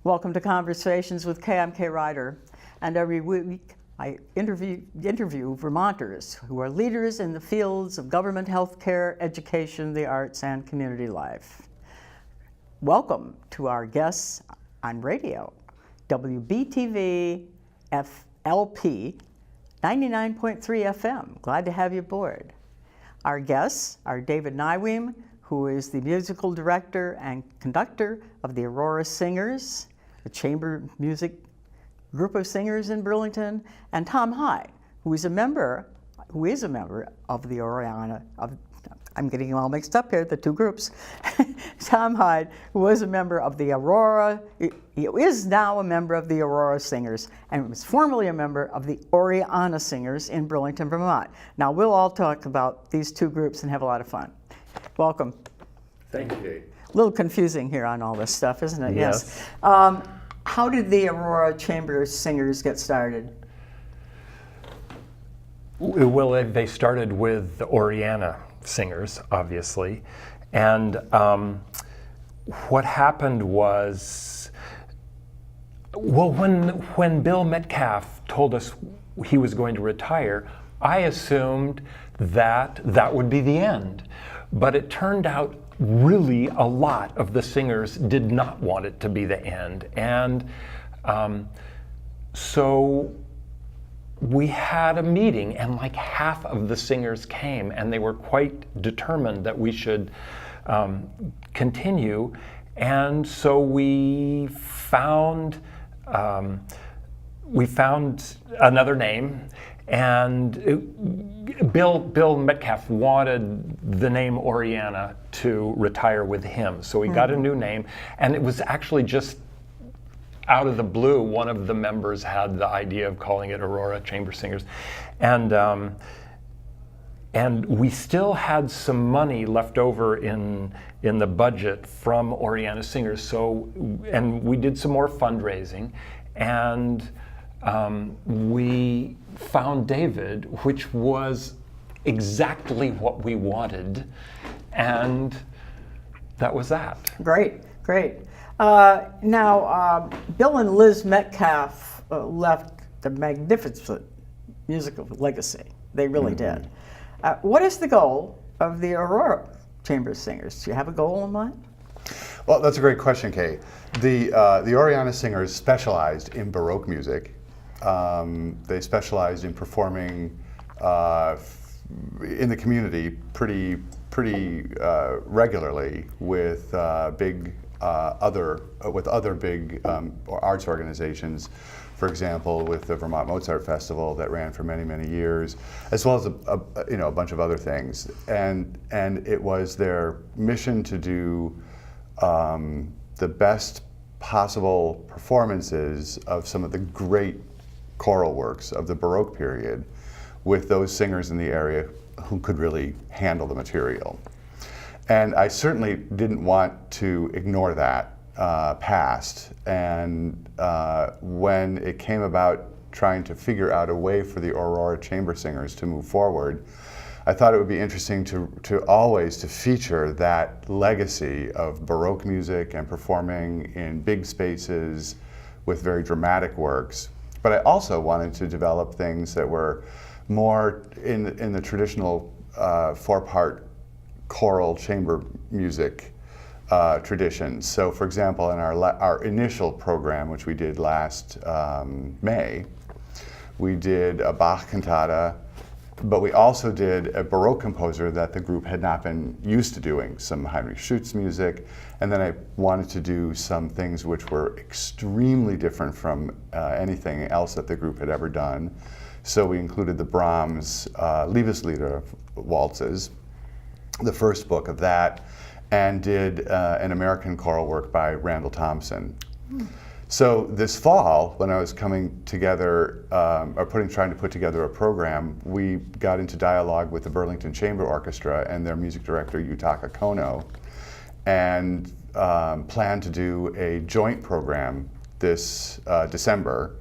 Welcome to Conversations with Kay. I'm Kay Ryder, and every week I interview Vermonters who are leaders in the fields of government, healthcare, education, the arts, and community life. Welcome to our guests on radio, WBTV FLP 99.3 FM. Glad to have you aboard. Our guests are David Nieweem, who is the musical director and conductor of the Aurora Singers, a chamber music group of singers in Burlington, and Tom Hyde, who is a member of the Oriana, I'm getting all mixed up here, the two groups. Tom Hyde, who was a member of the Aurora, he is now a member of the Aurora Singers, and was formerly a member of the Oriana Singers in Burlington, Vermont. Now, we'll all talk about these two groups and have a lot of fun. Welcome. Thank you, Kate. A little confusing here on all this stuff, isn't it? Yes. How did the Aurora Chamber Singers get started? Well, they started with the Oriana Singers, obviously. And what happened was, well, when Bill Metcalf told us he was going to retire, I assumed that that would be the end. But it turned out really a lot of the singers did not want it to be the end. And so we had a meeting, and like half of the singers came, and they were quite determined that we should continue. And so we found another name, and Bill Metcalf wanted the name Oriana to retire with him. So he got a new name, and it was actually just out of the blue, one of the members had the idea of calling it Aurora Chamber Singers. And we still had some money left over in the budget from Oriana Singers. So, and we did some more fundraising, and we found David, which was exactly what we wanted, and that was that. Great. Now, Bill and Liz Metcalf left a magnificent musical legacy. They really did. What is the goal of the Aurora Chamber Singers? Do you have a goal in mind? Well, that's a great question, Kay. The Oriana Singers specialized in Baroque music. They specialized in performing in the community pretty regularly with other big arts organizations. For example, with the Vermont Mozart Festival that ran for many years, as well as a bunch of other things. And it was their mission to do the best possible performances of some of the great choral works of the Baroque period with those singers in the area who could really handle the material. And I certainly didn't want to ignore that past. And when it came about trying to figure out a way for the Aurora Chamber Singers to move forward, I thought it would be interesting to always feature that legacy of Baroque music and performing in big spaces with very dramatic works. But I also wanted to develop things that were more in the traditional four-part choral chamber music traditions. So, for example, in our initial program, which we did last May, we did a Bach cantata, but we also did a Baroque composer that the group had not been used to doing, some Heinrich Schütz music, and then I wanted to do some things which were extremely different from anything else that the group had ever done. So we included the Brahms Liebeslieder waltzes, the first book of that, and did an American choral work by Randall Thompson. So this fall, when I was coming together, trying to put together a program, we got into dialogue with the Burlington Chamber Orchestra and their music director, Yutaka Kono, and planned to do a joint program this December,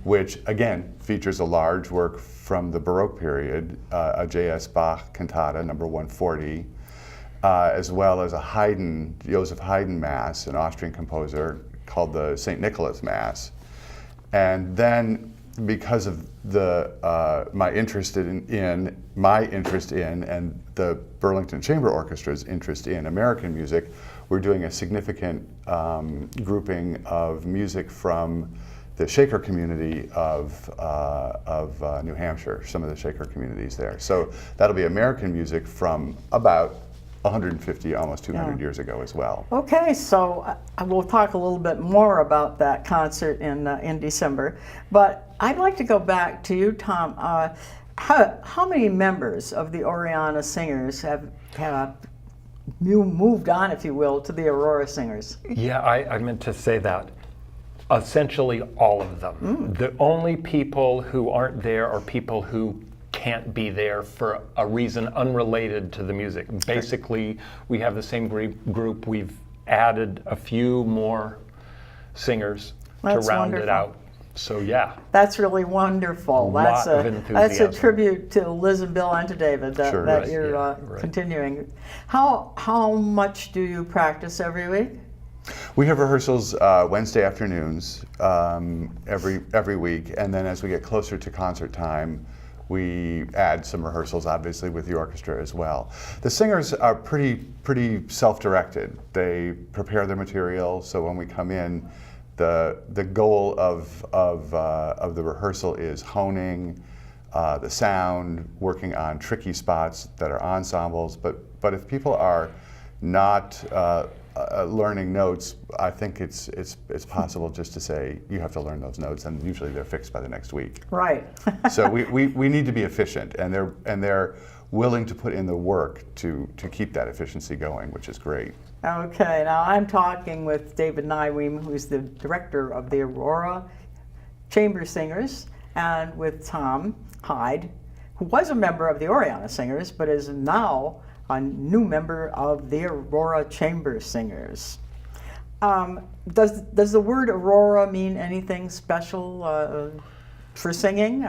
which again features a large work from the Baroque period, a J.S. Bach cantata, number 140, as well as a Joseph Haydn Mass, an Austrian composer, called the St. Nicholas Mass. And then because of my interest in and the Burlington Chamber Orchestra's interest in American music, we're doing a significant grouping of music from the Shaker community of New Hampshire, some of the Shaker communities there. So that'll be American music from about 150, almost 200 years ago as well. Okay, so we'll talk a little bit more about that concert in December. But I'd like to go back to you, Tom. How many members of the Oriana Singers have moved on, if you will, to the Aurora Singers? Yeah, I meant to say that. Essentially all of them. The only people who aren't there are people who can't be there for a reason unrelated to the music. Basically, we have the same group. We've added a few more singers to round it out. So yeah. That's really wonderful. That's a tribute to Liz and Bill and to David that you're continuing. How much do you practice every week? We have rehearsals Wednesday afternoons every week, and then as we get closer to concert time, we add some rehearsals, obviously, with the orchestra as well. The singers are pretty self-directed. They prepare their material, so when we come in, the goal of the rehearsal is honing the sound, working on tricky spots that are ensembles. But if people are not learning notes, I think it's possible just to say you have to learn those notes, and usually they're fixed by the next week. Right. So we need to be efficient, and they're willing to put in the work to keep that efficiency going, which is great. Okay, now I'm talking with David Nieweem, who's the director of the Aurora Chamber Singers, and with Tom Hyde, who was a member of the Oriana Singers, but is now a new member of the Aurora Chamber Singers. Does the word Aurora mean anything special for singing?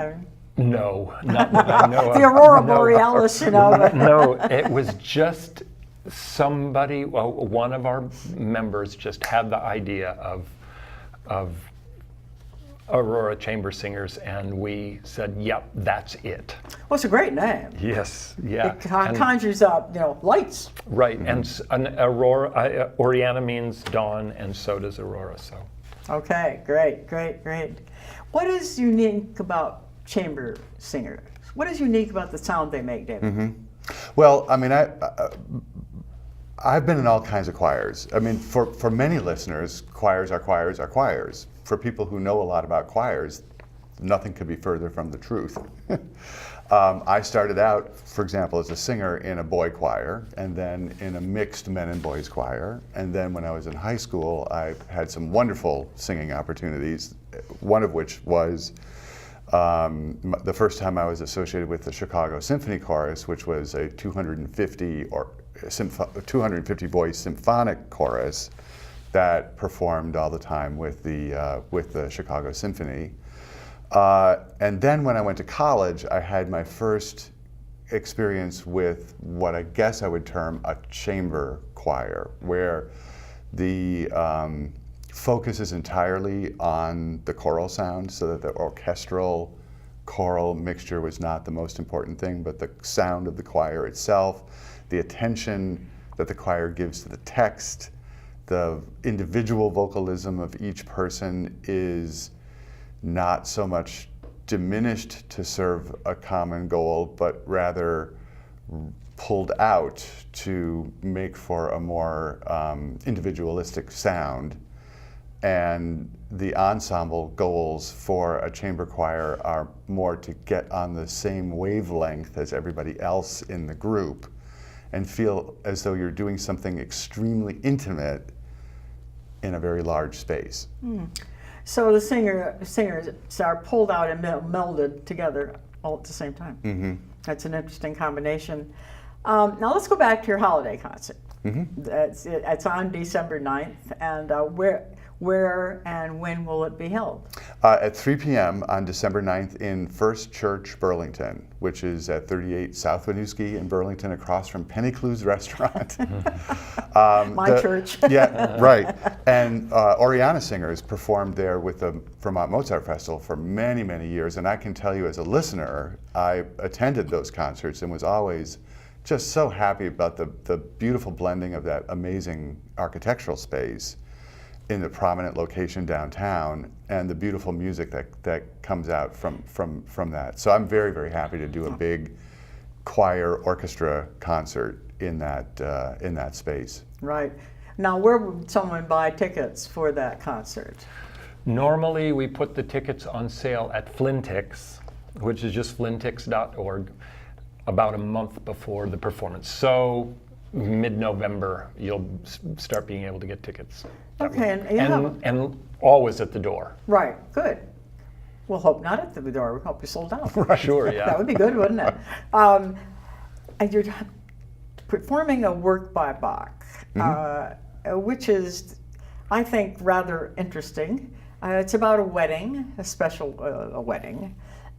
No, the Aurora Borealis, you know. No, it was just somebody. Well, one of our members just had the idea of Aurora Chamber Singers, and we said, "Yep, that's it." Well, it's a great name. Yes, yeah. It conjures up, lights. Right, and Aurora, Oriana means dawn, and so does Aurora. So. Okay, great. What is unique about chamber singers? What is unique about the sound they make, David? Mm-hmm. Well, I mean, I've been in all kinds of choirs. I mean, for many listeners, choirs are choirs are choirs. For people who know a lot about choirs, nothing could be further from the truth. I started out, for example, as a singer in a boy choir, and then in a mixed men and boys choir. And then when I was in high school, I had some wonderful singing opportunities, one of which was the first time I was associated with the Chicago Symphony Chorus, which was a 250 voice symphonic chorus that performed all the time with the Chicago Symphony. And then when I went to college, I had my first experience with what I guess I would term a chamber choir, where the focus is entirely on the choral sound, so that the orchestral choral mixture was not the most important thing, but the sound of the choir itself, the attention that the choir gives to the text, the individual vocalism of each person is not so much diminished to serve a common goal, but rather pulled out to make for a more individualistic sound. And the ensemble goals for a chamber choir are more to get on the same wavelength as everybody else in the group and feel as though you're doing something extremely intimate in a very large space. So the singers are pulled out and melded together all at the same time. Mm-hmm. That's an interesting combination. Now let's go back to your holiday concert. Mm-hmm. It's on December 9th, and Where and when will it be held? At 3 p.m. on December 9th in First Church, Burlington, which is at 38 South Winooski in Burlington, across from Penny Clue's restaurant. My church. Yeah, right. And Oriana Singers performed there with the Vermont Mozart Festival for many, many years. And I can tell you as a listener, I attended those concerts and was always just so happy about the beautiful blending of that amazing architectural space in the prominent location downtown, and the beautiful music that comes out from that. So I'm very, very happy to do a big choir orchestra concert in that space. Right. Now, where would someone buy tickets for that concert? Normally, we put the tickets on sale at Flintix, which is just flintix.org, about a month before the performance. So mid-November, you'll start being able to get tickets. Okay, and always at the door. Right, good. We'll hope not at the door. We hope you're sold out. Sure, yeah. That would be good, wouldn't it? And you're performing a work by Bach, which is, I think, rather interesting. It's about a wedding, a special wedding,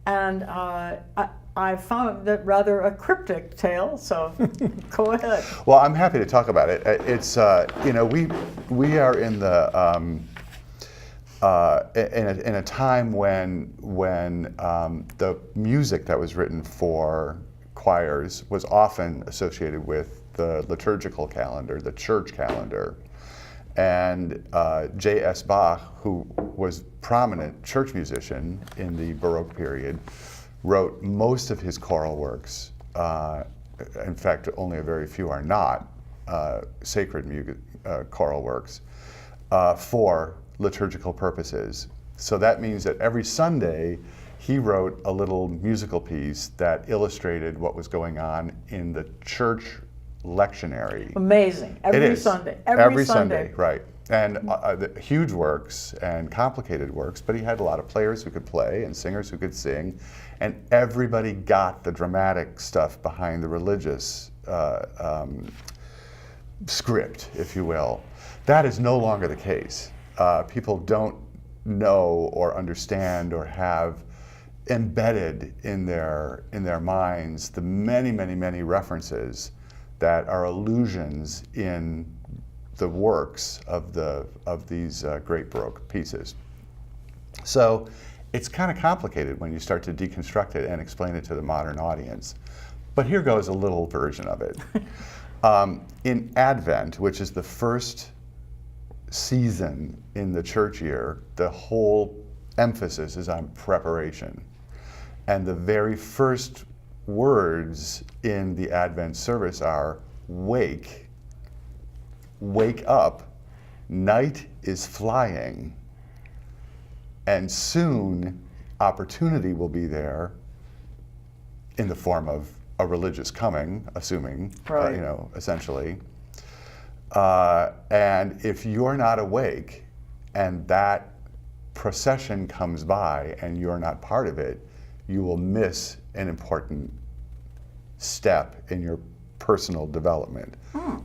and I found it rather a cryptic tale, so go ahead. Well, I'm happy to talk about it. It's we are in the in a time when the music that was written for choirs was often associated with the liturgical calendar, the church calendar. And J.S. Bach, who was prominent church musician in the Baroque period, wrote most of his choral works. In fact, only a very few are not sacred choral works for liturgical purposes. So that means that every Sunday he wrote a little musical piece that illustrated what was going on in the church lectionary. Amazing. Every Sunday. Every Sunday, right. And the huge works and complicated works, but he had a lot of players who could play and singers who could sing, and everybody got the dramatic stuff behind the religious script, if you will. That is no longer the case. People don't know or understand or have embedded in their minds the many, many, many references that are allusions in the works of these great Baroque pieces. So it's kind of complicated when you start to deconstruct it and explain it to the modern audience. But here goes a little version of it. In Advent, which is the first season in the church year, the whole emphasis is on preparation. And the very first words in the Advent service are, wake up, night is flying, and soon opportunity will be there in the form of a religious coming, assuming, right. Essentially. And if you're not awake and that procession comes by and you're not part of it, you will miss an important step in your personal development,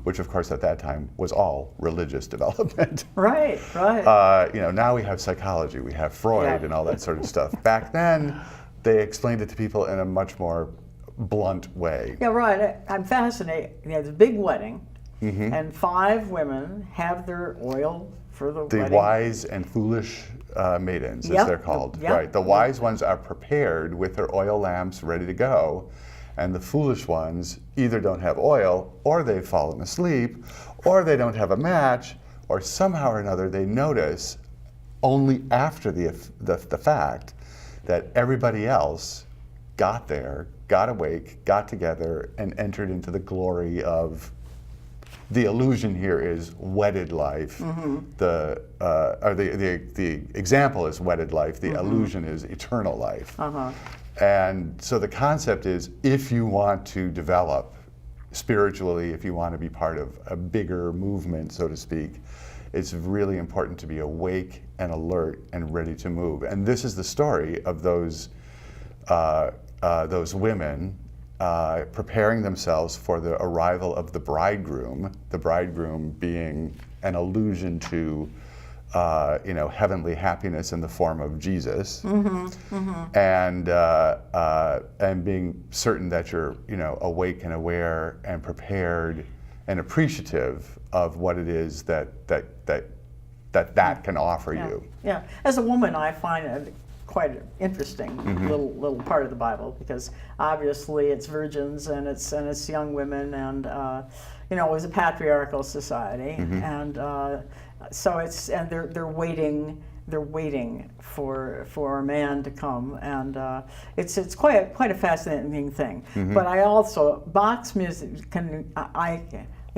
which of course at that time was all religious development. Right, right. Now we have psychology, we have Freud and all that sort of stuff. Back then, they explained it to people in a much more blunt way. Yeah, right. I'm fascinated. There's a big wedding, and 5 women have their oil for the wedding. The wise and foolish maidens, as they're called. Right. The wise ones are prepared with their oil lamps ready to go, and the foolish ones either don't have oil, or they've fallen asleep, or they don't have a match, or somehow or another they notice only after the fact that everybody else got there, got awake, got together, and entered into the glory of, the illusion here is wedded life. The example is wedded life. The illusion is eternal life. And so the concept is, if you want to develop spiritually, if you want to be part of a bigger movement, so to speak, it's really important to be awake and alert and ready to move. And this is the story of those women preparing themselves for the arrival of the bridegroom being an allusion to heavenly happiness in the form of Jesus, and being certain that you're, awake and aware and prepared and appreciative of what it is that can offer you. Yeah, as a woman, I find it quite an interesting little part of the Bible, because obviously it's virgins and it's young women, and it was a patriarchal society, and so they're waiting for a man to come, and it's quite a fascinating thing. But I also, Bach's music I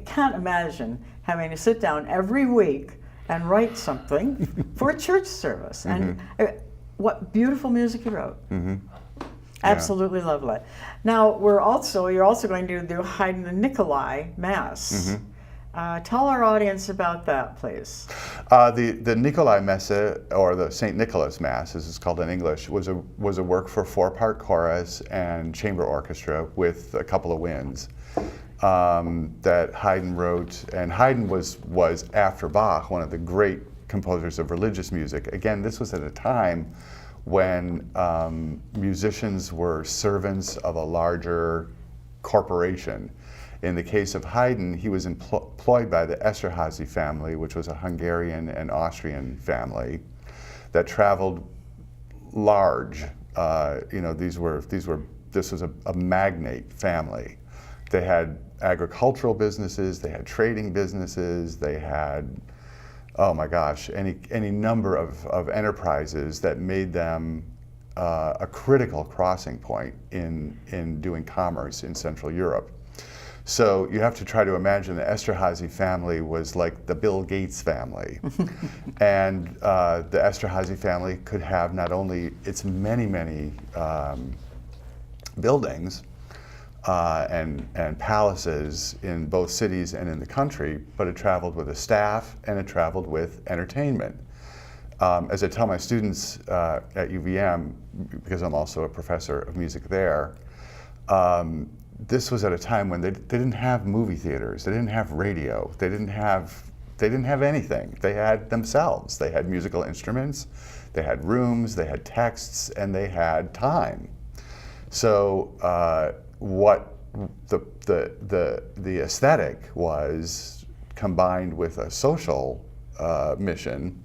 can't imagine having to sit down every week and write something for a church service. And what beautiful music he wrote. Absolutely lovely. Now you're also going to do Hadyn and Nikolai Mass. Tell our audience about that, please. The Nikolai Messe, or the St. Nicholas Mass, as it's called in English, was a work for 4-part chorus and chamber orchestra with a couple of winds that Hadyn wrote. And Hadyn was after Bach one of the great composers of religious music. Again, this was at a time when musicians were servants of a larger corporation. In the case of Hadyn, he was employed by the Esterházy family, which was a Hungarian and Austrian family that traveled large. This was a magnate family. They had agricultural businesses, they had trading businesses, they had, oh my gosh, any number of enterprises that made them a critical crossing point in doing commerce in Central Europe. So you have to try to imagine the Esterházy family was like the Bill Gates family. And the Esterházy family could have not only its many buildings and palaces in both cities and in the country, but it traveled with a staff and it traveled with entertainment. As I tell my students at UVM, because I'm also a professor of music there, this was at a time when they didn't have movie theaters, they didn't have radio, they didn't have anything. They had themselves. They had musical instruments, they had rooms, they had texts, and they had time. So what the aesthetic was combined with a social mission,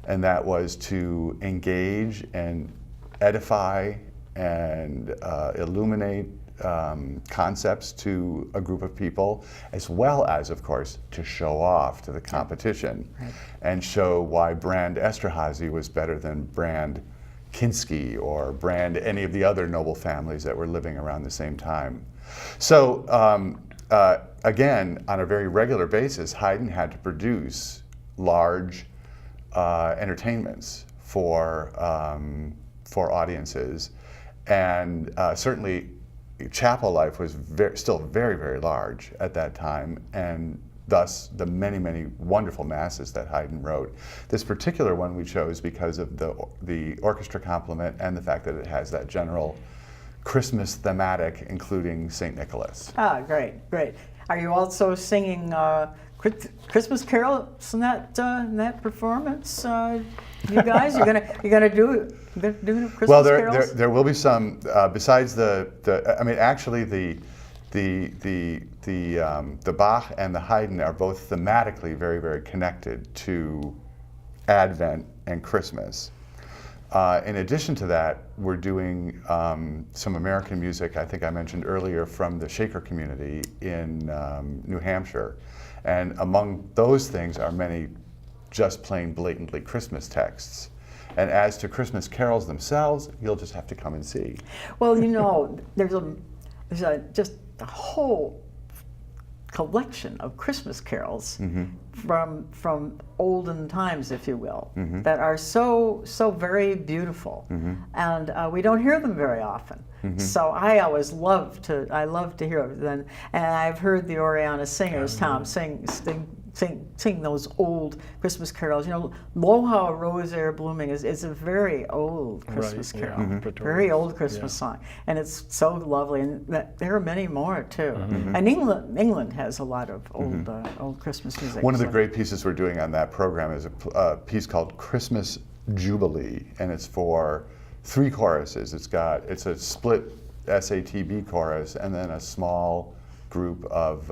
and that was to engage and edify and illuminate concepts to a group of people, as well as, of course, to show off to the competition, and show why brand Esterházy was better than brand Kinski or brand any of the other noble families that were living around the same time. So again, on a very regular basis, Hadyn had to produce large entertainments for audiences, and certainly chapel life was still very, very large at that time, and thus the many wonderful masses that Hadyn wrote. This particular one we chose because of the orchestra complement and the fact that it has that general Christmas thematic, including St. Nicholas. Ah, great. Are you also singing Christmas carols in that performance? You guys, you're gonna do Christmas carols? There will be some. Besides actually the Bach and the Hadyn are both thematically very, very connected to Advent and Christmas. In addition to that, we're doing some American music, I think I mentioned earlier, from the Shaker community in New Hampshire. And among those things are many just plain blatantly Christmas texts. And as to Christmas carols themselves, you'll just have to come and see. Well, there's just a whole collection of Christmas carols from olden times, if you will, that are so very beautiful, and we don't hear them very often. So I always love to hear them. And I've heard the Oriana Singers, Tom, sing sing those old Christmas carols. You know, "Lo, how a rose e'er blooming" is a very old Christmas carol, very old Christmas song, and it's so lovely. And there are many more too. And England has a lot of old Christmas music. One of the great pieces we're doing on that program is a piece called Christmas Jubilee, and it's for 3 choruses. It's a split SATB chorus, and then a small group of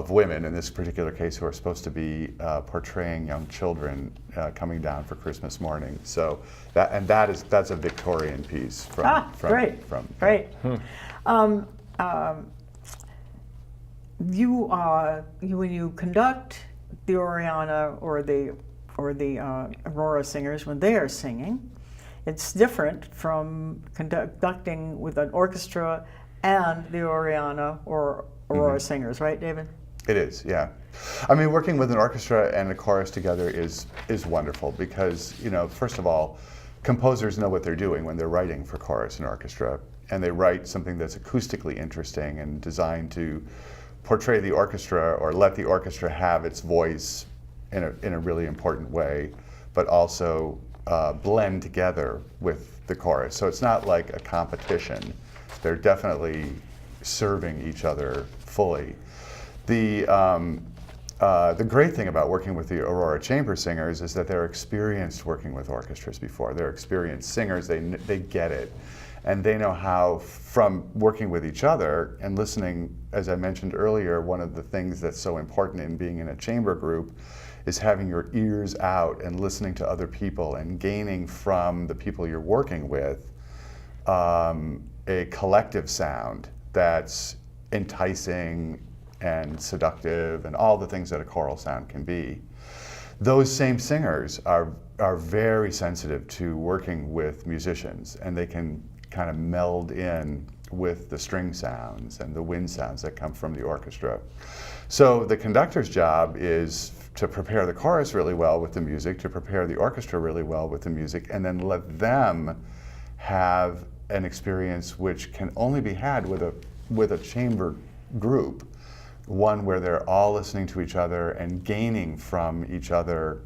women, in this particular case, who are supposed to be portraying young children coming down for Christmas morning. So that's a Victorian piece from great. You when you conduct the Oriana or the Aurora Singers when they are singing, it's different from conducting with an orchestra and the Oriana or Aurora Singers, right, David? It is, yeah. I mean, working with an orchestra and a chorus together is wonderful because, you know, first of all, composers know what they're doing when they're writing for chorus and orchestra, and they write something that's acoustically interesting and designed to portray the orchestra or let the orchestra have its voice in a really important way, but also blend together with the chorus. So it's not like a competition. They're definitely serving each other fully. The great thing about working with the Aurora Chamber Singers is that they're experienced working with orchestras before. They're experienced singers, they get it. And they know how, from working with each other and listening, as I mentioned earlier, one of the things that's so important in being in a chamber group is having your ears out and listening to other people and gaining from the people you're working with a collective sound that's enticing and seductive and all the things that a choral sound can be. Those same singers are very sensitive to working with musicians, and they can kind of meld in with the string sounds and the wind sounds that come from the orchestra. So the conductor's job is to prepare the chorus really well with the music, to prepare the orchestra really well with the music, and then let them have an experience which can only be had with a chamber group, one where they're all listening to each other and gaining from each other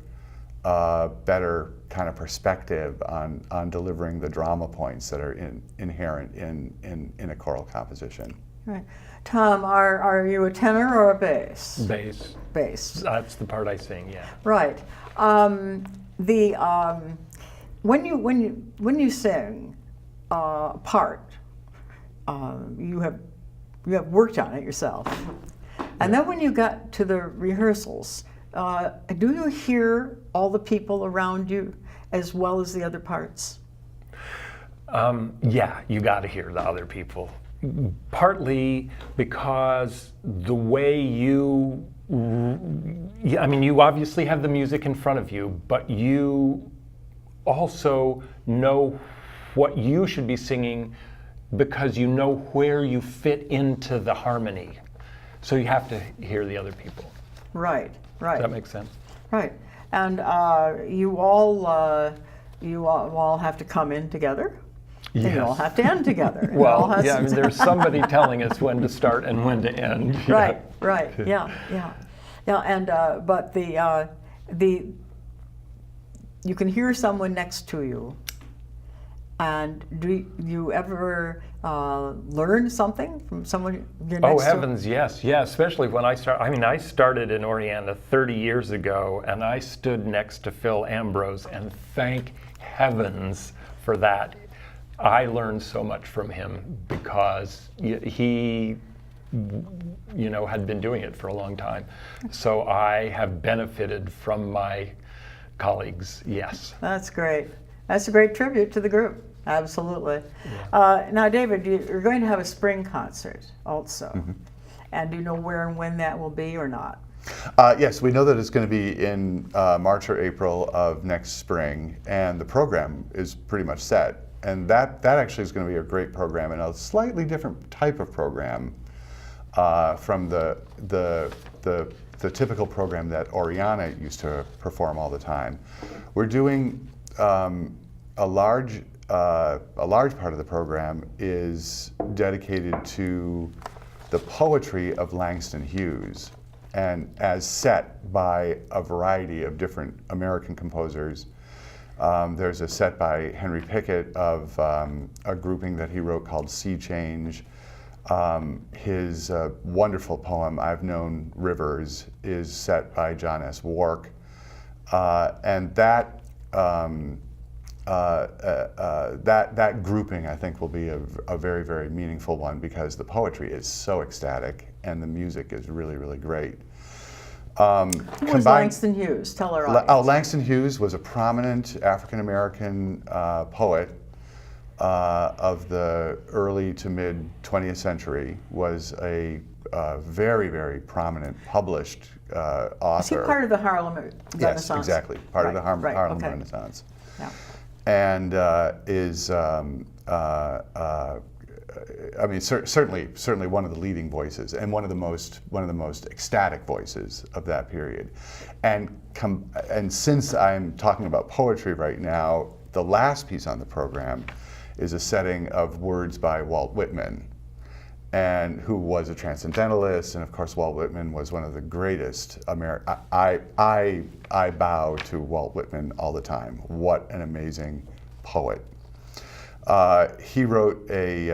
better kind of perspective on delivering the drama points that are inherent in a choral composition. Right. Tom, are you a tenor or a bass? Bass. Bass. That's the part I sing, yeah. Right. When you sing a part, you have worked on it yourself, and then when you got to the rehearsals, do you hear all the people around you as well as the other parts? Yeah, you got to hear the other people. Partly because the way you obviously have the music in front of you, but you also know what you should be singing because you know where you fit into the harmony. So you have to hear the other people. Right. Does that make sense? Right. And you all have to come in together. Yes. And you all have to end together. Well, yeah, I mean, there's somebody telling us when to start and when to end. Right. Yeah. And but you can hear someone next to you. And do you ever learn something from someone you're next to? Oh heavens, yes, yeah. Especially when I started in Oriana 30 years ago, and I stood next to Phil Ambrose, and thank heavens for that. I learned so much from him because he, had been doing it for a long time. So I have benefited from my colleagues. Yes. That's great. That's a great tribute to the group. Absolutely. Yeah. Now, David, you're going to have a spring concert also. Mm-hmm. And do you know where and when that will be or not? Yes, we know that it's going to be in March or April of next spring, and the program is pretty much set. And that actually is going to be a great program and a slightly different type of program from the typical program that Oriana used to perform all the time. We're doing a large part of the program is dedicated to the poetry of Langston Hughes. and as set by a variety of different American composers. There's a set by Henry Pickett of a grouping that he wrote called Sea Change. His wonderful poem, I've Known Rivers, is set by John S. Wark. And that grouping, I think, will be a very, very meaningful one because the poetry is so ecstatic and the music is really, really great. Who was Langston Hughes? Tell our audience. Langston Hughes was a prominent African-American poet of the early to mid 20th century, was a very, very prominent published author. Is he part of the Harlem Renaissance? Yes, exactly. Part of the Harlem okay. Renaissance. Yeah. And is, I mean, certainly one of the leading voices and one of the most ecstatic voices of that period. And since I'm talking about poetry right now, the last piece on the program is a setting of words by Walt Whitman, and who was a transcendentalist, and of course Walt Whitman was one of the greatest I bow to Walt Whitman all the time. What an amazing poet. He wrote a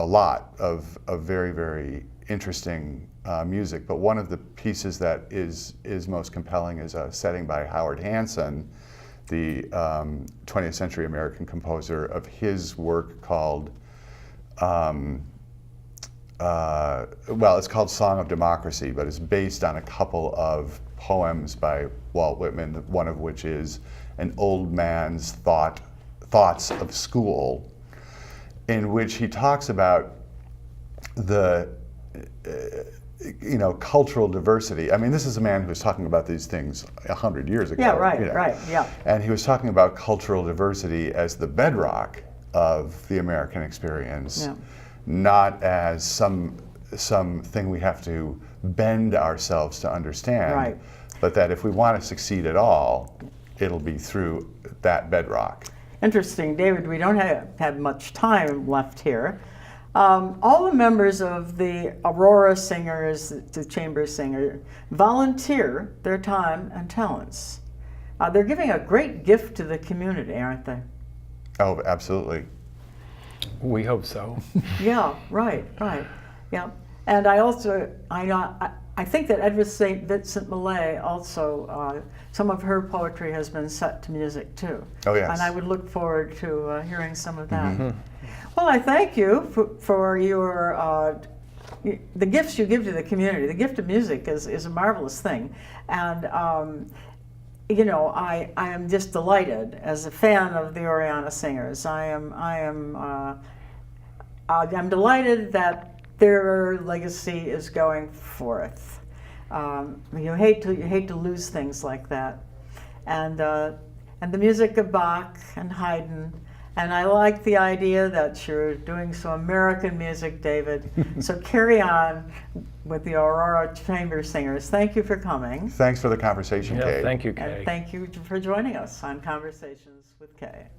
lot of very, very interesting music, but one of the pieces that is most compelling is a setting by Howard Hanson, the 20th century American composer, of his work called, it's called Song of Democracy, but it's based on a couple of poems by Walt Whitman, one of which is An Old Man's Thoughts of School, in which he talks about the cultural diversity. I mean, this is a man who was talking about these things 100 years ago. Yeah, right, yeah. And he was talking about cultural diversity as the bedrock of the American experience, not as something we have to bend ourselves to understand, but that if we want to succeed at all, it'll be through that bedrock. Interesting. David, we don't have much time left here. All the members of the Aurora Singers, the chamber singer, volunteer their time and talents. They're giving a great gift to the community, aren't they? Oh, absolutely. We hope so. Yeah, right. Yeah. And I think that Edward St. Vincent Millay also, some of her poetry has been set to music too. Oh, yes. And I would look forward to hearing some of that. Mm-hmm. Well, I thank you for your the gifts you give to the community. The gift of music is a marvelous thing, and I am just delighted as a fan of the Oriana Singers. I'm delighted that their legacy is going forth. You hate to lose things like that, and the music of Bach and Haydn. And I like the idea that you're doing some American music, David. So carry on with the Aurora Chamber Singers. Thank you for coming. Thanks for the conversation, Kay. Thank you, Kay. And thank you for joining us on Conversations with Kay.